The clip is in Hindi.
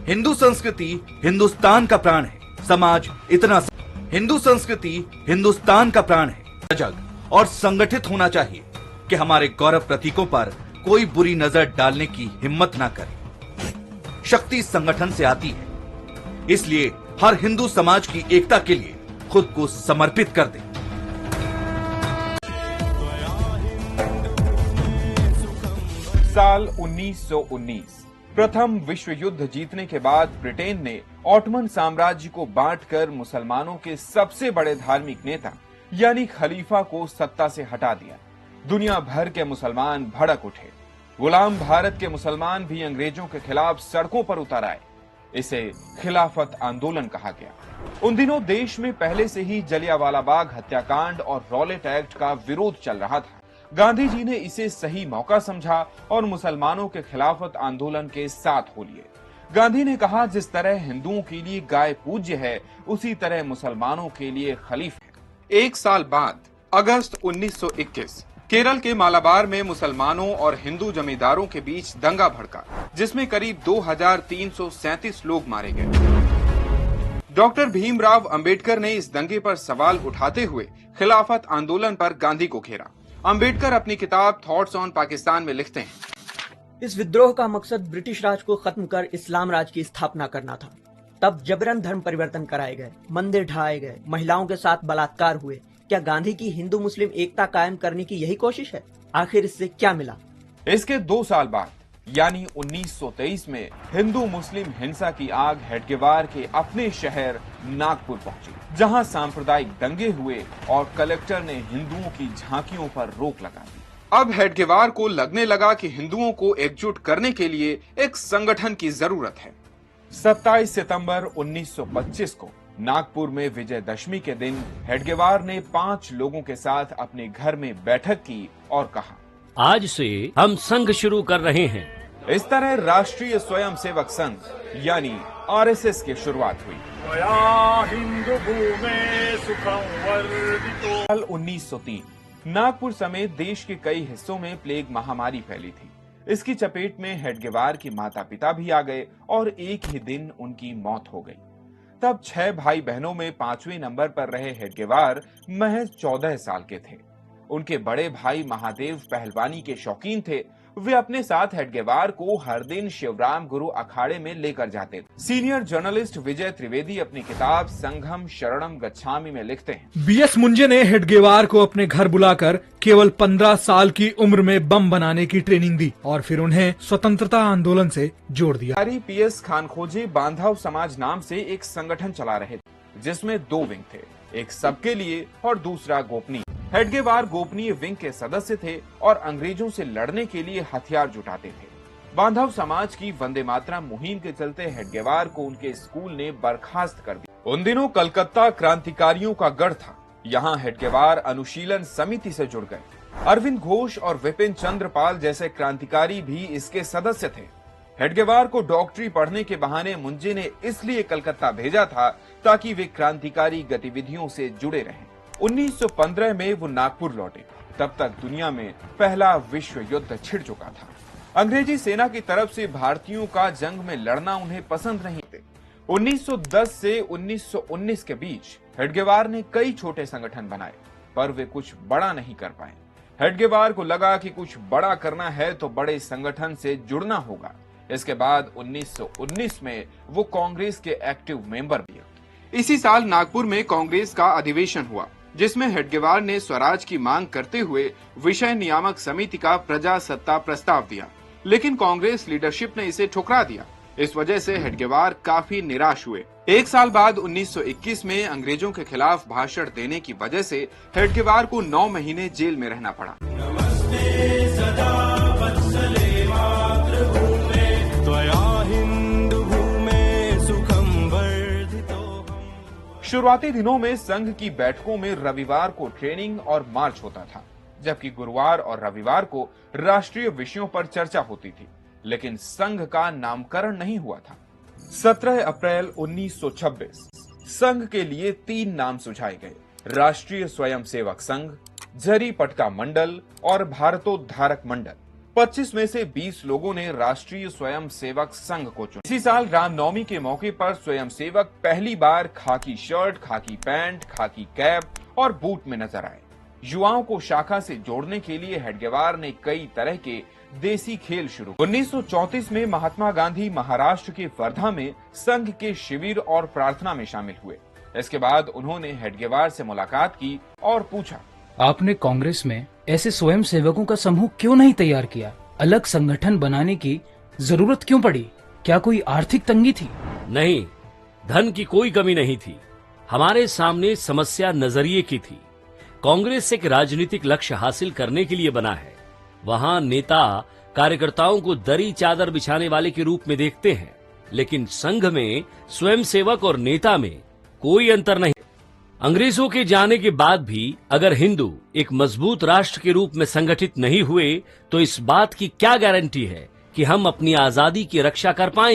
हिंदू संस्कृति हिंदुस्तान का प्राण है। समाज इतना हिंदू संस्कृति हिंदुस्तान का प्राण है। सजग और संगठित होना चाहिए कि हमारे गौरव प्रतीकों पर कोई बुरी नजर डालने की हिम्मत ना करे। शक्ति संगठन से आती है, इसलिए हर हिंदू समाज की एकता के लिए खुद को समर्पित कर दे। साल 1919 प्रथम विश्व युद्ध जीतने के बाद ब्रिटेन ने ऑटमन साम्राज्य को बांटकर मुसलमानों के सबसे बड़े धार्मिक नेता यानी खलीफा को सत्ता से हटा दिया। दुनिया भर के मुसलमान भड़क उठे। गुलाम भारत के मुसलमान भी अंग्रेजों के खिलाफ सड़कों पर उतर आए। इसे खिलाफत आंदोलन कहा गया। उन दिनों देश में पहले से ही जलियांवाला बाग हत्याकांड और रॉलेट एक्ट का विरोध चल रहा था। गांधी जी ने इसे सही मौका समझा और मुसलमानों के खिलाफत आंदोलन के साथ हो लिए। गांधी ने कहा, जिस तरह हिंदुओं के लिए गाय पूज्य है, उसी तरह मुसलमानों के लिए खलीफा है। एक साल बाद अगस्त 1921 केरल के मालाबार में मुसलमानों और हिंदू जमींदारों के बीच दंगा भड़का, जिसमें करीब 2337 लोग मारे गए। डॉक्टर भीमराव अंबेडकर ने इस दंगे पर सवाल उठाते हुए खिलाफत आंदोलन पर गांधी को घेरा। अंबेडकर अपनी किताब थॉट्स ऑन पाकिस्तान में लिखते हैं, इस विद्रोह का मकसद ब्रिटिश राज को खत्म कर इस्लाम राज की स्थापना करना था। तब जबरन धर्म परिवर्तन कराए गए, मंदिर ढहाए गए, महिलाओं के साथ बलात्कार हुए। क्या गांधी की हिंदू मुस्लिम एकता कायम करने की यही कोशिश है? आखिर इससे क्या मिला? इसके 2 साल बाद यानी 1923 में हिंदू मुस्लिम हिंसा की आग हेडगेवार के अपने शहर नागपुर पहुंची, जहां सांप्रदायिक दंगे हुए और कलेक्टर ने हिंदुओं की झांकियों पर रोक लगा दी। अब हेडगेवार को लगने लगा कि हिंदुओं को एकजुट करने के लिए एक संगठन की जरूरत है। 27 सितंबर 1925 को नागपुर में विजयदशमी के दिन हेडगेवार ने 5 लोगों के साथ अपने घर में बैठक की और कहा, आज से हम संघ शुरू कर रहे हैं। इस तरह राष्ट्रीय स्वयंसेवक संघ यानी आरएसएस की शुरुआत हुई। साल 1903 नागपुर समेत देश के कई हिस्सों में प्लेग महामारी फैली थी। इसकी चपेट में हेडगेवार के माता पिता भी आ गए और एक ही दिन उनकी मौत हो गई। तब 6 भाई बहनों में 5वें नंबर पर रहे हेडगेवार महज 14 साल के थे। उनके बड़े भाई महादेव पहलवानी के शौकीन थे। वे अपने साथ हेडगेवार को हर दिन शिवराम गुरु अखाड़े में लेकर जाते थे। सीनियर जर्नलिस्ट विजय त्रिवेदी अपनी किताब संघम शरणम गच्छामि में लिखते हैं, बीएस मुंजे ने हेडगेवार को अपने घर बुलाकर केवल 15 साल की उम्र में बम बनाने की ट्रेनिंग दी और फिर उन्हें स्वतंत्रता आंदोलन से जोड़ दिया। पीएस खानखोजे बांधव समाज नाम से एक संगठन चला रहे थे, जिसमें 2 विंग थे, एक सबके लिए और दूसरा गोपनीय। हेडगेवार गोपनीय विंग के सदस्य थे और अंग्रेजों से लड़ने के लिए हथियार जुटाते थे। बांधव समाज की वंदे मातरम मुहिम के चलते हेडगेवार को उनके स्कूल ने बर्खास्त कर दिया। उन दिनों कलकत्ता क्रांतिकारियों का गढ़ था। यहाँ हेडगेवार अनुशीलन समिति से जुड़ गए। अरविंद घोष और विपिन चंद्र पाल जैसे क्रांतिकारी भी इसके सदस्य थे। हेडगेवार को डॉक्टरी पढ़ने के बहाने मुंजे ने इसलिए कलकत्ता भेजा था ताकि वे क्रांतिकारी गतिविधियों से जुड़े रहें। 1915 में वो नागपुर लौटे। तब तक दुनिया में पहला विश्व युद्ध छिड़ चुका था। अंग्रेजी सेना की तरफ से भारतीयों का जंग में लड़ना उन्हें पसंद नहीं थे। 1910 से 1919 के बीच हेडगेवार ने कई छोटे संगठन बनाए, पर वे कुछ बड़ा नहीं कर पाए। हेडगेवार को लगा कि कुछ बड़ा करना है तो बड़े संगठन से जुड़ना होगा। इसके बाद 1919 में वो कांग्रेस के एक्टिव मेंबर भी हुए। इसी साल नागपुर में कांग्रेस का अधिवेशन हुआ, जिसमें हेडगेवार ने स्वराज की मांग करते हुए विषय नियामक समिति का प्रजासत्ता प्रस्ताव दिया, लेकिन कांग्रेस लीडरशिप ने इसे ठुकरा दिया। इस वजह से हेडगेवार काफी निराश हुए। एक साल बाद 1921 में अंग्रेजों के खिलाफ भाषण देने की वजह से हेडगेवार को 9 महीने जेल में रहना पड़ा। शुरुआती दिनों में संघ की बैठकों में रविवार को ट्रेनिंग और मार्च होता था, जबकि गुरुवार और रविवार को राष्ट्रीय विषयों पर चर्चा होती थी, लेकिन संघ का नामकरण नहीं हुआ था। 17 अप्रैल 1926 संघ के लिए 3 नाम सुझाए गए: राष्ट्रीय स्वयंसेवक संघ, झरी पटका मंडल और भारतोद्धारक मंडल। 25 में से 20 लोगों ने राष्ट्रीय स्वयं सेवक संघ को चुना। इसी साल रामनवमी के मौके पर स्वयं सेवक पहली बार खाकी शर्ट, खाकी पैंट, खाकी कैप और बूट में नजर आए। युवाओं को शाखा से जोड़ने के लिए हेडगेवार ने कई तरह के देसी खेल शुरू। 1934 में महात्मा गांधी महाराष्ट्र के वर्धा में संघ के शिविर और प्रार्थना में शामिल हुए। इसके बाद उन्होंने हेडगेवार से मुलाकात की और पूछा, आपने कांग्रेस में ऐसे स्वयं सेवकों का समूह क्यों नहीं तैयार किया? अलग संगठन बनाने की जरूरत क्यों पड़ी? क्या कोई आर्थिक तंगी थी? नहीं, धन की कोई कमी नहीं थी। हमारे सामने समस्या नजरिए की थी। कांग्रेस एक राजनीतिक लक्ष्य हासिल करने के लिए बना है। वहां नेता कार्यकर्ताओं को दरी चादर बिछाने वाले के रूप में देखते हैं, लेकिन संघ में स्वयंसेवक और नेता में कोई अंतर नहीं। अंग्रेजों के जाने के बाद भी अगर हिंदू एक मजबूत राष्ट्र के रूप में संगठित नहीं हुए तो इस बात की क्या गारंटी है कि हम अपनी आजादी की रक्षा कर पाएंगे?